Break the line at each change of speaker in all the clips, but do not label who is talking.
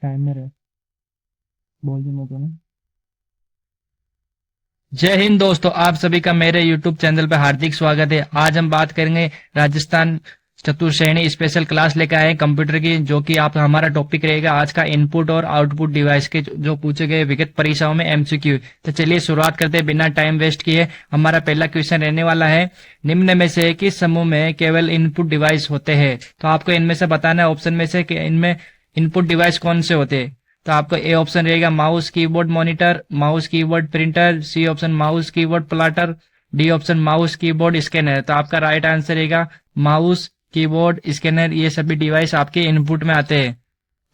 Timer है। बोल दूँ तो ना।
जय हिंद दोस्तों, आप सभी का मेरे YouTube चैनल पर हार्दिक स्वागत है। आज हम बात करेंगे राजस्थान चतुर्श्रेणी स्पेशल क्लास लेकर आए हैं कंप्यूटर की, जो कि आप हमारा टॉपिक रहेगा आज का इनपुट और आउटपुट डिवाइस के जो पूछे गए विगत परीक्षाओं में एमसीक्यू। तो चलिए शुरुआत करते हैं बिना टाइम वेस्ट किए। हमारा पहला क्वेश्चन रहने वाला है, निम्न में से किस समूह में केवल इनपुट डिवाइस होते हैं? तो आपको इनमें से बताना है ऑप्शन में से कि इनमें इनपुट डिवाइस कौन से होते हैं। तो आपको ए ऑप्शन रहेगा mouse keyboard monitor, mouse keyboard printer, C option mouse keyboard plotter, D option mouse keyboard scanner. तो आपका राइट आंसर रहेगा माउस कीबोर्ड स्कैनर। ये सभी डिवाइस आपके इनपुट में आते हैं,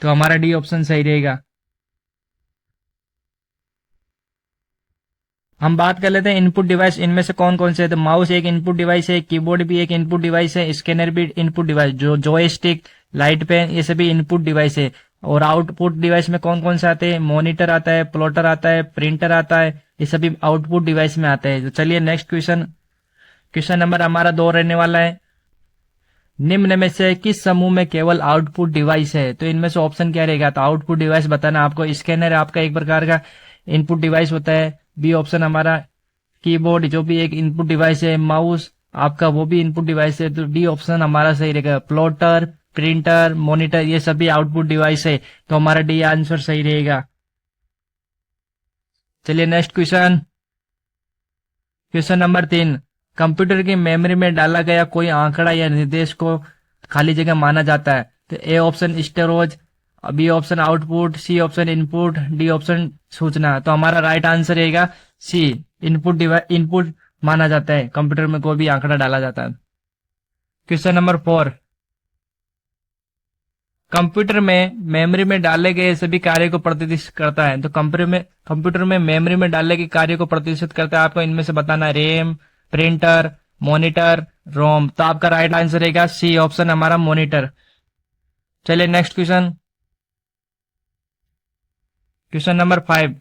तो हमारा डी ऑप्शन सही रहेगा। हम बात कर लेते हैं इनपुट डिवाइस इनमें से कौन कौन से है। तो माउस एक इनपुट डिवाइस है, कीबोर्ड भी एक इनपुट डिवाइस है, स्कैनर भी इनपुट डिवाइस, जो जॉयस्टिक, लाइट पेन, ये सभी इनपुट डिवाइस है। और आउटपुट डिवाइस में कौन कौन से आते हैं? मॉनिटर आता है, प्लॉटर आता है, प्रिंटर आता है, ये सभी आउटपुट डिवाइस में आते हैं। तो चलिए नेक्स्ट क्वेश्चन। क्वेश्चन नंबर हमारा 2 रहने वाला है, निम्न में से किस समूह में केवल आउटपुट डिवाइस है? तो इनमें से ऑप्शन क्या रहेगा? तो आउटपुट डिवाइस बताना आपको। स्कैनर आपका एक प्रकार का इनपुट डिवाइस होता है। बी ऑप्शन हमारा कीबोर्ड, जो भी एक इनपुट डिवाइस है। माउस आपका वो भी इनपुट डिवाइस है। तो डी ऑप्शन हमारा सही रहेगा। प्लॉटर, प्रिंटर, मॉनिटर, ये सभी आउटपुट डिवाइस है, तो हमारा डी आंसर सही रहेगा। चलिए next question. Question number 3, computer की मेमोरी में डाला गया कोई आंकड़ा या निर्देश को खाली जगह माना जाता है। तो A option storage, B option output, C option input, D option सूचना। तो हमारा राइट आंसर रहेगा सी, इनपुट डिवाइस इनपुट माना जाता है कंप्यूटर में कोई भी आंकड़ा डाला जाता है। क्वेश्चन नंबर 4, कंप्यूटर में मेमोरी में डाले गए सभी कार्य को प्रदर्शित करता है। तो कंप्यूटर में मेमोरी में डाले गए कार्य को प्रदर्शित करता है। आपको इनमें से बताना है रैम, प्रिंटर, मॉनिटर, रोम। तो आपका राइट आंसर रहेगा सी ऑप्शन हमारा मॉनिटर। चलिए next question. Question number 5,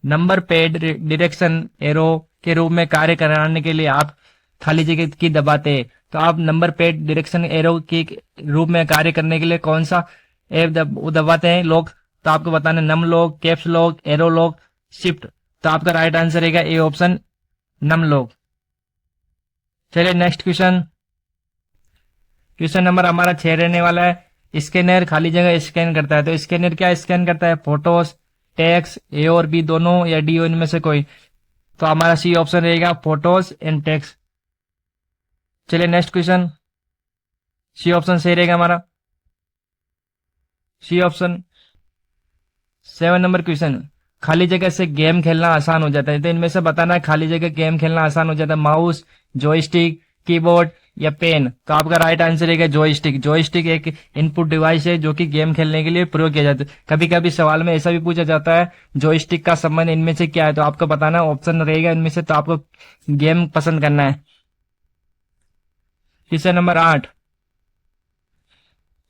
number pad direction arrow के रूप में कार्य कराने के लिए आप खाली जगह की दबाते हैं। तो आप नंबर पैड डायरेक्शन एरो के रूप में कार्य करने के लिए कौन सा एप दबाते हैं लोग? तो आपको बताना num lock, caps lock, arrow lock, shift. तो आपका राइट आंसर रहेगा ए ऑप्शन नम लॉक। चलिए नेक्स्ट क्वेश्चन। क्वेश्चन नंबर हमारा 6 रहने वाला है, स्कैनर खाली जगह स्कैन करता है। तो स्कैनर क्या स्कैन करता है? फोटोस, टेक्स्ट, ए और बी दोनों या डी इनमें से कोई। तो हमारा सी ऑप्शन रहेगा फोटोस एंड टेक्स्ट। चलिए नेक्स्ट क्वेश्चन। सी ऑप्शन सही रहेगा हमारा। C option. 7 नंबर क्वेश्चन, खाली जगह से गेम खेलना आसान हो जाता है। तो इनमें से बताना है खाली जगह गेम खेलना आसान हो जाता है, माउस, जॉयस्टिक, कीबोर्ड या पेन। तो आपका राइट आंसर रहेगा जॉयस्टिक। जॉयस्टिक एक इनपुट डिवाइस है जो कि गेम खेलने के लिए प्रयोग किया जाता है। कभी कभी सवाल में ऐसा भी पूछा जाता है जॉयस्टिक का संबंध इनमें से क्या है? तो आपको बताना ऑप्शन रहेगा इनमें से, तो आपको गेम पसंद करना है। क्वेश्चन नंबर 8,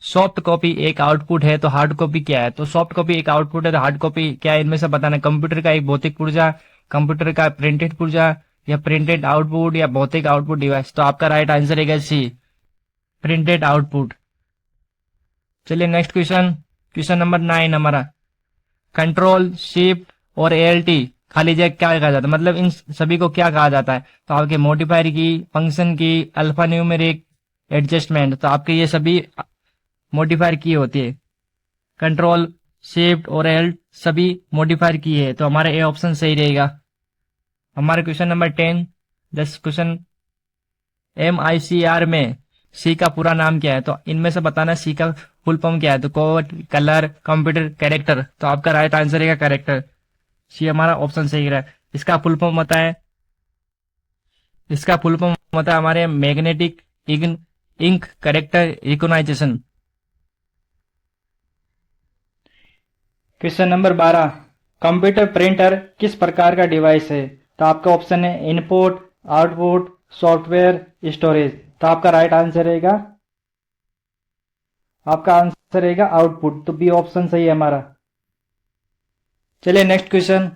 सॉफ्ट कॉपी एक आउटपुट है तो हार्ड कॉपी क्या है? तो सॉफ्ट कॉपी एक आउटपुट है तो हार्ड कॉपी क्या है? इनमें से बताना कंप्यूटर का एक भौतिक पुर्जा, कंप्यूटर का प्रिंटेड पुर्जा, या प्रिंटेड आउटपुट, या भौतिक आउटपुट डिवाइस। तो आपका राइट आंसर है सी, प्रिंटेड आउटपुट। चलिए नेक्स्ट क्वेश्चन। क्वेश्चन नंबर 9 हमारा, कंट्रोल, शिफ्ट और एएलटी खाली जगह क्या कहा जाता है? मतलब इन सभी को क्या कहा जाता है? तो आपके मॉडिफायर की, फंक्शन की, अल्फा न्यूमेरिक, एडजस्टमेंट। तो आपके ये सभी मॉडिफायर की होती है। कंट्रोल, शिफ्ट और एल सभी मॉडिफायर की है, तो हमारा ए ऑप्शन सही रहेगा। हमारे क्वेश्चन नंबर 10, 10 क्वेश्चन, MICR में सी का पूरा नाम क्या है? तो इनमें से बताना सी का फुल फॉर्म क्या है? तो कोड, कलर, कंप्यूटर, कैरेक्टर। तो आपका राइट आंसर रहेगा कैरेक्टर। सी हमारा ऑप्शन सही रहा है। इसका फुल फॉर्म होता है, इसका फुल फॉर्म होता है हमारे magnetic ink character recognition. Question number 12, computer printer किस प्रकार का डिवाइस है? तो आपका ऑप्शन है इनपुट, आउटपुट, सॉफ्टवेयर, स्टोरेज। तो आपका राइट आंसर रहेगा, आपका आंसर रहेगा आउटपुट। तो बी ऑप्शन सही है हमारा। चलिए नेक्स्ट क्वेश्चन।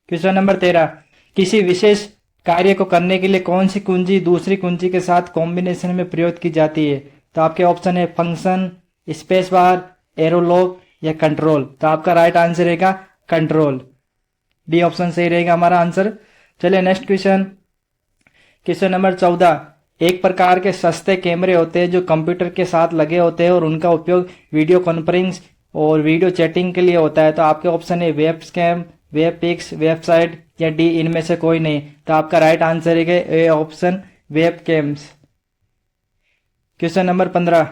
क्वेश्चन नंबर 13, किसी विशेष कार्य को करने के लिए कौन सी कुंजी दूसरी कुंजी के साथ कॉम्बिनेशन में प्रयोग की जाती है? तो आपके ऑप्शन है function, space bar, arrow lock या कंट्रोल? तो आपका राइट आंसर रहेगा कंट्रोल। डी ऑप्शन सही रहेगा हमारा आंसर। चलिए नेक्स्ट क्वेश्चन, क्वेश्चन नंबर 14। एक प्रकार के सस्ते कैमरे होते हैं जो कंप्यूटर के साथ लगे होते हैं और उनका उपयोग वीडियो कॉन्फ्रेंस और वीडियो चैटिंग के लिए होता है। तो आपके ऑप्शन है web scam, web pics, website या डी इनमें से कोई नहीं। तो आपका राइट आंसर है A option web cams. Question number 15,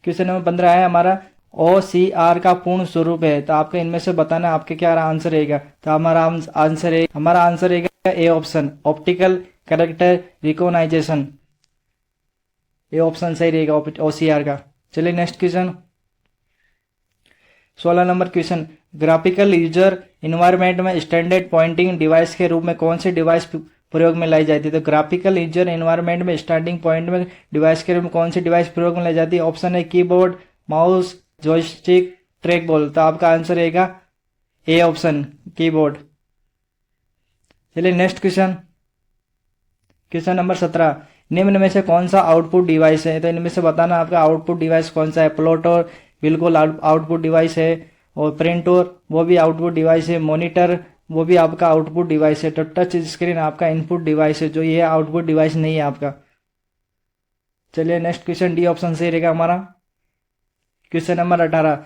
question number 15 है हमारा OCR का पूर्ण स्वरूप है। तो आपको इनमें से बताना आपके क्या आंसर रहेगा। तो हमारा आंसर रहेगा A option optical character recognition. A option सही रहेगा OCR का। चलिए next question, 16 number question, graphical user environment में स्टैंडर्ड पॉइंटिंग डिवाइस के रूप में कौन सी डिवाइस प्रयोग में लाई जाती है? तो ग्राफिकल यूजर इन्वायरमेंट में स्टार्टिंग पॉइंट में डिवाइस के रूप में कौन सी डिवाइस प्रयोग में लाई जाती है? ऑप्शन है keyboard, mouse, joystick, track ball. तो आपका आंसर रहेगा ए ऑप्शन कीबोर्ड। चलिए नेक्स्ट क्वेश्चन, क्वेश्चन नंबर 17, निम्न में से कौन सा आउटपुट डिवाइस है? तो इनमें से बताना आपका आउटपुट डिवाइस कौन सा है। प्लॉटर बिल्कुल आउटपुट डिवाइस है, और प्रिंटर वो भी आउटपुट डिवाइस है, मॉनिटर वो भी आपका आउटपुट डिवाइस है। तो टच स्क्रीन आपका इनपुट डिवाइस है, जो ये आउटपुट डिवाइस नहीं है आपका। चलिए नेक्स्ट क्वेश्चन, डी ऑप्शन सही रहेगा हमारा। क्वेश्चन नंबर 18,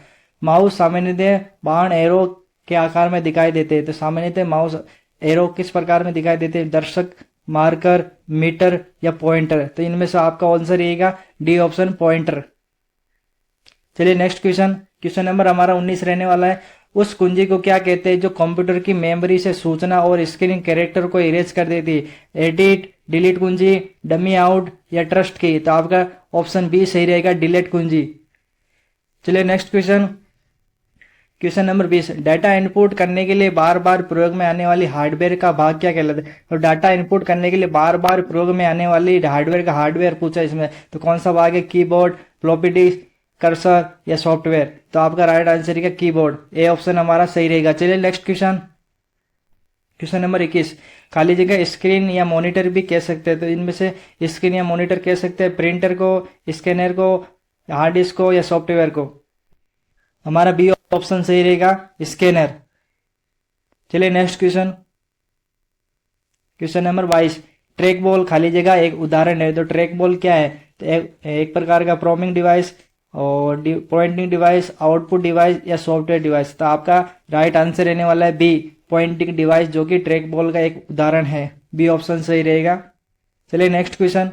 माउस सामान्यतः बाण एरो के आकार में दिखाई देते हैं। तो सामान्यतः माउस एरो किस प्रकार में दिखाई देते हैं? दर्शक, मार्कर, मीटर या पॉइंटर? तो इनमें से आपका आंसर रहेगा डी ऑप्शन पॉइंटर। चलिए नेक्स्ट क्वेश्चन, क्वेश्चन नंबर हमारा 19 रहने वाला है। उस कुंजी को क्या कहते हैं जो कंप्यूटर की मेमोरी से सूचना और स्क्रीन कैरेक्टर को इरेज कर देती है? एडिट, डिलीट कुंजी, डमी आउट या ट्रस्ट की? तो आपका ऑप्शन बी सही रहेगा, डिलीट कुंजी। चलिए next question, question number 20, data input करने के लिए बार बार प्रयोग में आने वाली हार्डवेयर का भाग क्या कहलाता है? तो डाटा इनपुट करने के लिए बार बार प्रयोग में आने वाली हार्डवेयर का हार्डवेयर पूछा इसमें, तो कौन सा भाग है? कीबोर्ड, फ्लॉपी डिस्क, कर्सर या सॉफ्टवेयर? तो आपका राइट आंसर है कीबोर्ड। ए ऑप्शन हमारा सही रहेगा। चलिए नेक्स्ट क्वेश्चन, क्वेश्चन नंबर 21, खाली जगह स्क्रीन या मॉनिटर भी कह सकते हैं। तो इनमें से स्क्रीन या मॉनिटर कह सकते हैं प्रिंटर को, स्कैनर को, हार्ड डिस्क को या सॉफ्टवेयर को? हमारा बी ऑप्शन सही रहेगा, स्कैनर। चलिए next question, question number 22, track ball खाली जगह एक उदाहरण है। तो ट्रैक बॉल क्या है? तो एक प्रकार का प्रोमिंग डिवाइस और पॉइंटिंग डिवाइस, आउटपुट डिवाइस या सॉफ्टवेयर डिवाइस? तो आपका राइट आंसर रहने वाला है बी, पॉइंटिंग डिवाइस, जो कि ट्रैक बॉल का एक उदाहरण है। बी ऑप्शन सही रहेगा। चलिए नेक्स्ट क्वेश्चन,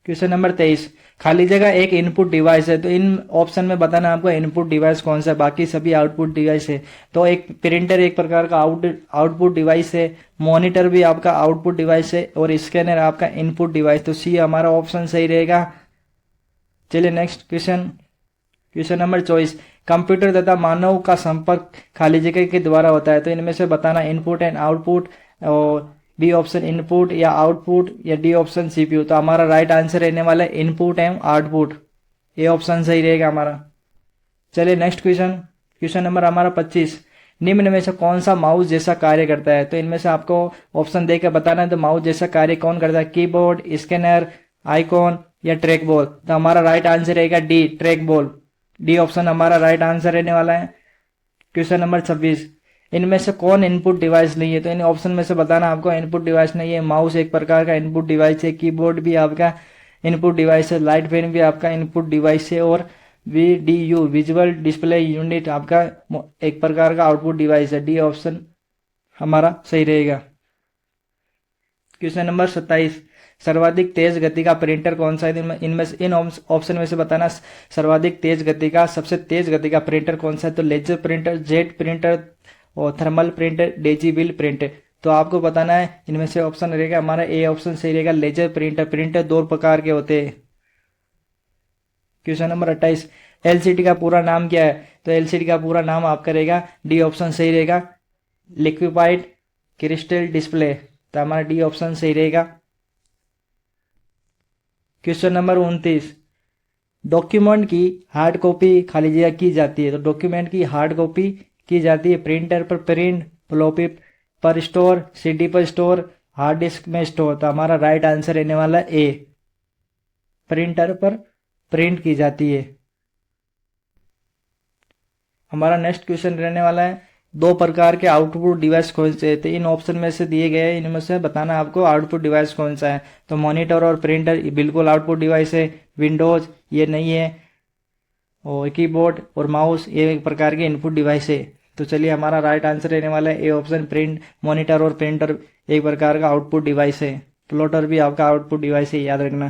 क्वेश्चन नंबर 23, खाली जगह एक इनपुट डिवाइस है। तो इन ऑप्शन में बताना आपको इनपुट डिवाइस कौन सा है, बाकी सभी आउटपुट डिवाइस है। तो एक प्रिंटर एक प्रकार का आउटपुट डिवाइस है, मॉनिटर भी आपका आउटपुट डिवाइस है, और स्कैनर आपका इनपुट डिवाइस। तो सी हमारा ऑप्शन सही रहेगा। चलिए next question, question number 24, computer तथा मानव का संपर्क खाली जगह के द्वारा होता है। तो इनमें से बताना इनपुट एंड आउटपुट, और बी ऑप्शन इनपुट या आउटपुट या डी ऑप्शन सीपीयू? तो हमारा राइट आंसर रहने वाला है input and output. A option सही रहेगा हमारा। चलिए नेक्स्ट क्वेश्चन, क्वेश्चन नंबर हमारा 25, निम्न में से कौन सा माउस जैसा कार्य करता है? तो इनमें से आपको ऑप्शन देकर बताना है, तो माउस जैसा कार्य कौन करता है? कीबोर्ड, स्कैनर, आइकॉन या ट्रैक बॉल? तो हमारा राइट आंसर रहेगा D, track ball. D option हमारा राइट आंसर रहने वाला है। क्वेश्चन नंबर 26, इनमें से कौन इनपुट डिवाइस नहीं है? तो इन ऑप्शन में से बताना आपको इनपुट डिवाइस नहीं है। माउस एक प्रकार का इनपुट डिवाइस है, कीबोर्ड भी आपका इनपुट डिवाइस है, लाइट पेन भी आपका इनपुट डिवाइस है, और VDU विजुअल डिस्प्ले यूनिट आपका एक प्रकार का आउटपुट डिवाइस है। डी ऑप्शन हमारा सही रहेगा। क्वेश्चन नंबर 27, सर्वाधिक तेज गति का प्रिंटर कौन सा है? इन ऑप्शन में से बताना सर्वाधिक तेज गति का, सबसे तेज गति का प्रिंटर कौन सा है? तो लेजर प्रिंटर, जेट प्रिंटर और थर्मल प्रिंटर, डेजीबिल प्रिंटर? तो आपको बताना है इनमें से ऑप्शन रहेगा हमारा ए ऑप्शन सही रहेगा, लेजर प्रिंटर। प्रिंटर दो प्रकार के होते हैं। क्वेश्चन नंबर 28, एलसीडी का पूरा नाम क्या है? तो एलसीडी का पूरा नाम आपका रहेगा, डी ऑप्शन सही रहेगा, लिक्विफाइड क्रिस्टल डिस्प्ले। तो हमारा डी ऑप्शन सही रहेगा। क्वेश्चन नंबर 29, डॉक्यूमेंट की हार्ड कॉपी खाली जगह की जाती है। तो डॉक्यूमेंट की हार्ड कॉपी की जाती है प्रिंटर पर प्रिंट, फ्लॉपी पर स्टोर, सीडी पर स्टोर, हार्ड डिस्क में स्टोर? तो हमारा राइट आंसर रहने वाला ए, प्रिंटर पर प्रिंट की जाती है। हमारा नेक्स्ट क्वेश्चन रहने वाला है, दो प्रकार के आउटपुट डिवाइस कौन से थे, इन ऑप्शन में से दिए गए इनमें से बताना आपको आउटपुट डिवाइस कौन सा है। तो मॉनिटर और प्रिंटर बिल्कुल आउटपुट डिवाइस है, विंडोज ये नहीं है, और कीबोर्ड और माउस ये एक प्रकार के इनपुट डिवाइस है। तो चलिए हमारा राइट आंसर रहने वाला है ए ऑप्शन, प्रिंट मॉनिटर और प्रिंटर एक प्रकार का आउटपुट डिवाइस है। प्लॉटर भी आपका आउटपुट डिवाइस है, याद रखना।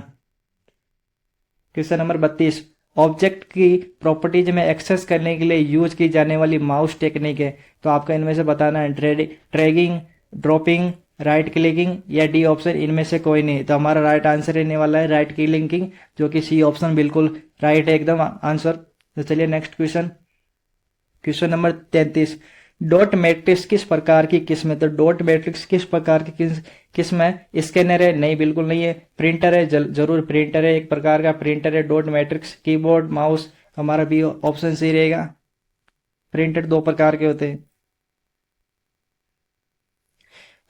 क्वेश्चन नंबर 32, ऑब्जेक्ट की प्रॉपर्टीज में एक्सेस करने के लिए यूज की जाने वाली माउस टेक्निक है। तो आपका इनमें से बताना है ट्रैगिंग, ड्रॉपिंग, राइट क्लिकिंग या डी ऑप्शन इनमें से कोई नहीं। तो हमारा राइट आंसर रहने वाला है राइट क्लिकिंग, जो कि सी ऑप्शन बिल्कुल राइट है एकदम आंसर। तो चलिए next question, question number 33, dot matrix किस प्रकार की किस्म है। तो डॉट मैट्रिक्स किस प्रकार की किस्म है। स्कैनर है, नहीं बिल्कुल नहीं है। प्रिंटर है, जरूर प्रिंटर है, एक प्रकार का प्रिंटर है डॉट मैट्रिक्स। कीबोर्ड, माउस, हमारा भी ऑप्शन सही रहेगा। प्रिंटर दो प्रकार के होते हैं।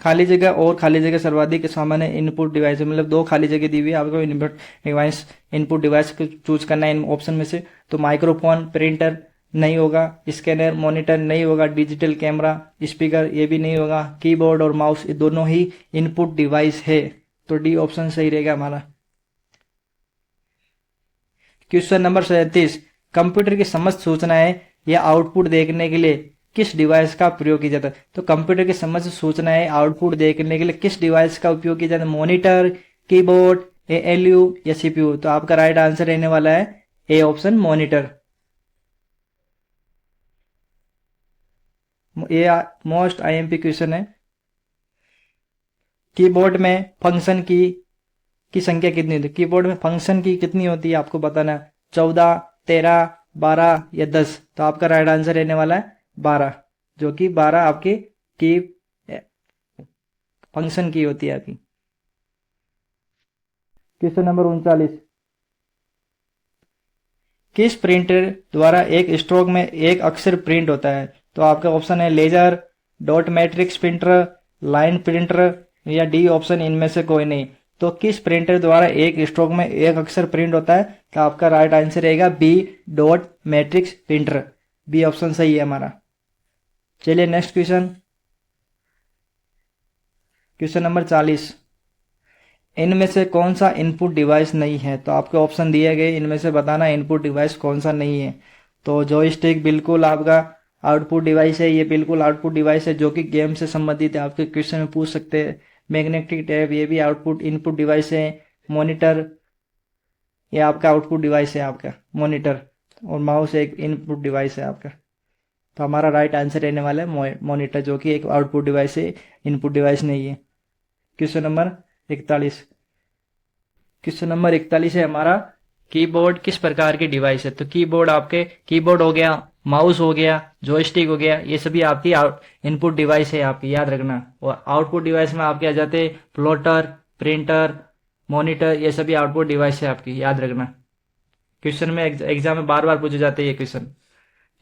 खाली जगह और खाली जगह सर्वाधिक सामान्य इनपुट डिवाइस, मतलब दो खाली जगह दी हुई है आपको इनपुट डिवाइस को चूज करना है इन ऑप्शन में से। तो माइक्रोफोन, प्रिंटर नहीं होगा, स्कैनर, मॉनिटर नहीं होगा, डिजिटल कैमरा, स्पीकर ये भी नहीं होगा, कीबोर्ड और माउस ये दोनों ही इनपुट डिवाइस है। तो डी ऑप्शन सही रहेगा हमारा। क्वेश्चन नंबर 37, कंप्यूटर की समस्त सूचनाएं या आउटपुट देखने के लिए किस डिवाइस का प्रयोग किया जाता है। तो कंप्यूटर की समस्त सूचनाएं आउटपुट देखने के लिए किस डिवाइस का उपयोग किया जाता है। मॉनिटर, कीबोर्ड, एएलयू या सीपीयू। तो आपका राइट आंसर रहने वाला है ए ऑप्शन, मॉनिटर। ये मोस्ट आईएमपी क्वेश्चन है। कीबोर्ड में फंक्शन की संख्या कितनी होती है। कीबोर्ड में फंक्शन की कितनी होती है आपको बताना है, 14, 13, 12 या 10। तो आपका राइट आंसर रहने वाला है 12, जो कि 12 आपकी की फंक्शन की होती है आपकी। क्वेश्चन नंबर 39, किस प्रिंटर द्वारा एक स्ट्रोक में एक अक्षर प्रिंट होता है। तो आपका ऑप्शन है laser, dot matrix printer, line printer या डी ऑप्शन इनमें से कोई नहीं। तो किस प्रिंटर द्वारा एक स्ट्रोक में एक अक्षर प्रिंट होता है। तो आपका राइट आंसर रहेगा B, dot matrix printer. B option सही है हमारा। चलिए नेक्स्ट क्वेश्चन, क्वेश्चन नंबर 40, इनमें से कौन सा इनपुट डिवाइस नहीं है। तो आपके ऑप्शन दिए गए, इनमें से बताना इनपुट डिवाइस कौन सा नहीं है। तो जॉयस्टिक बिल्कुल आपका आउटपुट डिवाइस है, ये बिल्कुल आउटपुट डिवाइस है जो कि गेम से संबंधित है, आपके क्वेश्चन में पूछ सकते हैं। मैग्नेटिक टैब ये भी आउटपुट इनपुट डिवाइस है। मॉनिटर ये आपका आउटपुट डिवाइस है आपका मॉनिटर, और माउस एक इनपुट डिवाइस है आपका। तो हमारा राइट आंसर रहने वाला है मॉनिटर, जो कि एक आउटपुट डिवाइस है, इनपुट डिवाइस नहीं है। क्वेश्चन नंबर 41, क्वेश्चन नंबर 41 है हमारा, कीबोर्ड किस प्रकार की डिवाइस है। तो कीबोर्ड आपके कीबोर्ड हो गया, माउस हो गया, जॉयस्टिक हो गया, ये सभी आपकी इनपुट डिवाइस है आपकी, याद रखना। और आउटपुट डिवाइस में आपके आ जाते हैं प्लॉटर, प्रिंटर, मॉनिटर, ये सभी आउटपुट डिवाइस है आपकी, याद रखना। क्वेश्चन में एग्जाम में बार बार पूछे जाते हैं ये क्वेश्चन।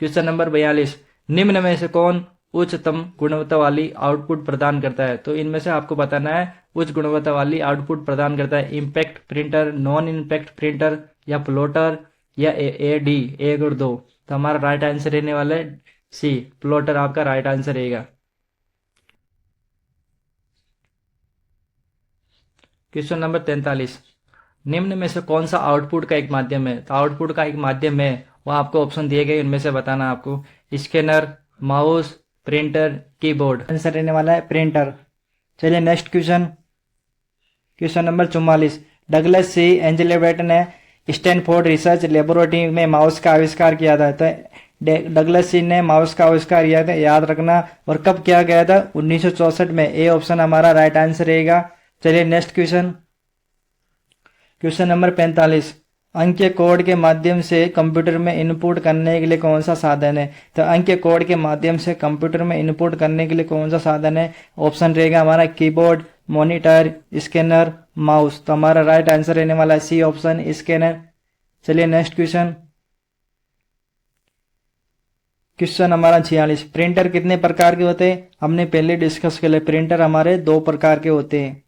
क्वेश्चन नंबर 42, निम्न में से कौन उच्चतम गुणवत्ता वाली आउटपुट प्रदान करता है। तो इनमें से आपको बताना है उच्च गुणवत्ता वाली आउटपुट प्रदान करता है। Impact printer, non impact printer या प्लॉटर या ए डी, एक और दो। तो हमारा राइट आंसर रहने वाला है सी, प्लॉटर आपका राइट आंसर रहेगा। क्वेश्चन नंबर 43, निम्न में से कौन सा आउटपुट का एक माध्यम है। तो आउटपुट का एक माध्यम है, वो आपको ऑप्शन दिए गए, इनमें से बताना आपको scanner, mouse, printer, keyboard. Answer रहने वाला है प्रिंटर। चलिए next question, question number 44, Douglas C Engelbart ने स्टैनफोर्ड रिसर्च लेबोरेटरी में माउस का आविष्कार किया था। तो डगलस सी ने माउस का आविष्कार किया था, याद रखना। और कब किया गया था, 1964 में। ए ऑप्शन हमारा राइट आंसर रहेगा। चलिए नेक्स्ट क्वेश्चन, क्वेश्चन नंबर 45, अंक के कोड के माध्यम से कंप्यूटर में इनपुट करने के लिए कौन सा साधन है। तो अंक के कोड के माध्यम से कंप्यूटर में इनपुट करने के लिए कौन सा साधन है। ऑप्शन रहेगा हमारा कीबोर्ड, मॉनिटर, स्कैनर, माउस। तो हमारा राइट आंसर रहने वाला है सी ऑप्शन, स्कैनर। चलिए नेक्स्ट क्वेश्चन, क्वेश्चन हमारा 46, प्रिंटर कितने प्रकार के होते हैं। हमने पहले डिस्कस कर लिया, प्रिंटर हमारे दो प्रकार के होते हैं।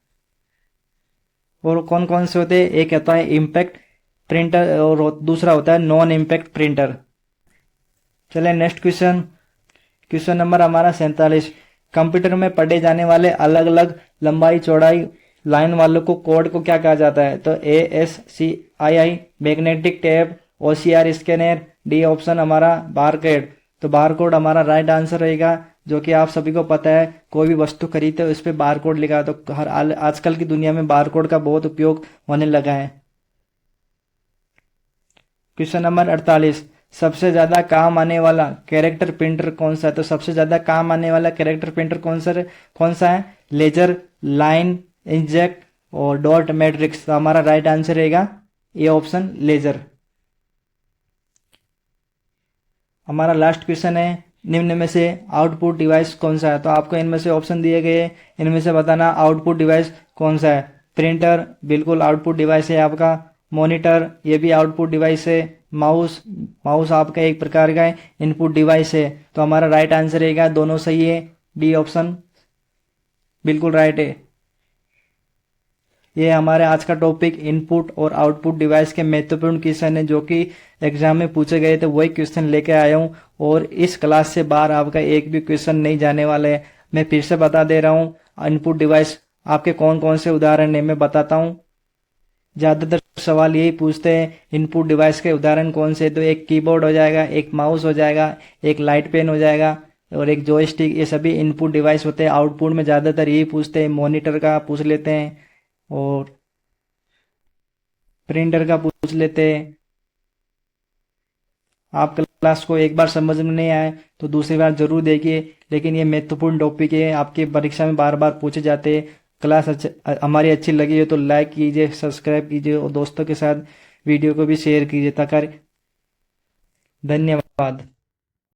और कौन कौन से होते हैं, एक होता है इम्पैक्ट प्रिंटर और दूसरा होता है नॉन इम्पैक्ट प्रिंटर।
चले नेक्स्ट क्वेश्चन। क्वेश्चन नंबर हमारा 47। कंप्यूटर में पढ़े जाने वाले अलग अलग लंबाई चौड़ाई लाइन वालों को कोड को क्या कहा जाता है? तो ASCII, magnetic tape, OCR scanner, D option हमारा बारकोड। तो बारकोड हमारा राइट आंसर रहेगा, जो कि आप सभी को पता है कोई भी वस्तु खरीदते हो उस पर बारकोड लिखा है, तो हर आजकल की दुनिया में बारकोड का बहुत उपयोग होने लगा है। Question number 48। सबसे ज्यादा काम आने वाला कैरेक्टर प्रिंटर कौन सा है? तो सबसे ज्यादा काम आने वाला कैरेक्टर प्रिंटर कौन सा है? लेजर, लाइन, इंजेक्ट और डॉट मैट्रिक्स। तो हमारा राइट आंसर रहेगा ए ऑप्शन, लेजर। हमारा लास्ट क्वेश्चन है, निम्न में से आउटपुट डिवाइस कौन सा है? तो आपको इनमें से ऑप्शन दिए गए, इनमें से बताना आउटपुट डिवाइस कौन सा है। प्रिंटर बिल्कुल आउटपुट डिवाइस है आपका। मॉनिटर ये भी आउटपुट डिवाइस है। माउस, माउस आपका एक प्रकार का इनपुट डिवाइस है। तो हमारा राइट आंसर रहेगा, दोनों सही है, डी ऑप्शन बिल्कुल राइट है। ये हमारे आज का टॉपिक इनपुट और आउटपुट डिवाइस के महत्वपूर्ण क्वेश्चन है, जो कि एग्जाम में पूछे गए थे, वही क्वेश्चन लेके आया हूँ। और इस क्लास से बाहर आपका एक भी क्वेश्चन नहीं जाने वाला है। मैं फिर से बता दे रहा हूँ, इनपुट डिवाइस आपके कौन कौन से उदाहरण है मैं बताता हूँ। ज्यादातर सवाल यही पूछते हैं इनपुट डिवाइस के उदाहरण कौन से? तो एक कीबोर्ड हो जाएगा, एक माउस हो जाएगा, एक लाइट पेन हो जाएगा और एक जॉयस्टिक। ये सभी इनपुट डिवाइस होते हैं। आउटपुट में ज्यादातर यही पूछते हैं, मॉनिटर का पूछ लेते हैं और प्रिंटर का पूछ लेते हैं। आप क्लास को एक बार समझ में नहीं आए तो दूसरी बार जरूर देखिए, लेकिन ये महत्वपूर्ण टॉपिक है, आपके परीक्षा में बार बार पूछे जाते हैं। क्लास हमारी अच्छी लगी हो तो लाइक कीजिए, सब्सक्राइब कीजिए और दोस्तों के साथ वीडियो को भी शेयर कीजिए। तक धन्यवाद।